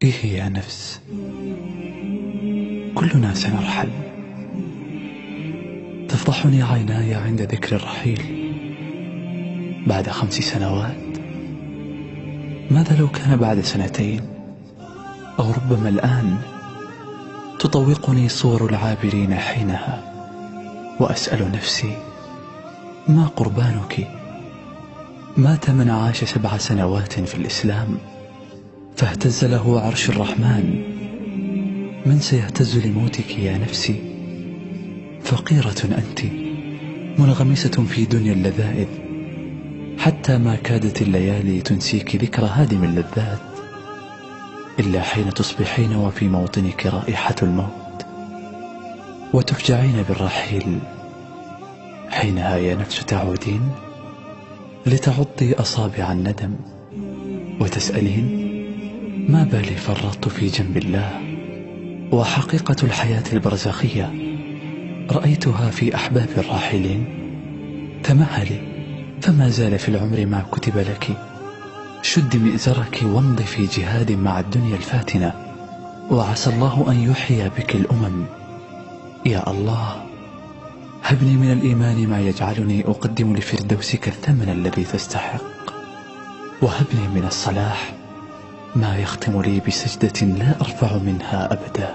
إيه يا نفس، كلنا سنرحل. تفضحني عيناي عند ذكر الرحيل بعد 5 سنوات. ماذا لو كان بعد 2 أو ربما الآن؟ تطوقني صور العابرين حينها، وأسأل نفسي: ما قربانك؟ مات من عاش 7 سنوات في الإسلام فاهتز له عرش الرحمن. من سيهتز لموتك يا نفسي؟ فقيرة أنت، منغمسة في دنيا اللذائذ، حتى ما كادت الليالي تنسيك ذكر هادم اللذات، إلا حين تصبحين وفي موطنك رائحة الموت، وتفجعين بالرحيل. حينها يا نفس تعودين لتعضي أصابع الندم وتسألين: ما بالي فرطت في جنب الله؟ وحقيقة الحياة البرزخية رأيتها في أحباب الراحلين. تمهلي، فما زال في العمر ما كتب لك. شد مئزرك وامضي في جهاد مع الدنيا الفاتنة، وعسى الله أن يحيي بك الأمم. يا الله، هبني من الإيمان ما يجعلني أقدم لفردوسك الثمن الذي تستحق، وهبني من الصلاح ما يختم لي بسجدة لا أرفع منها أبدا.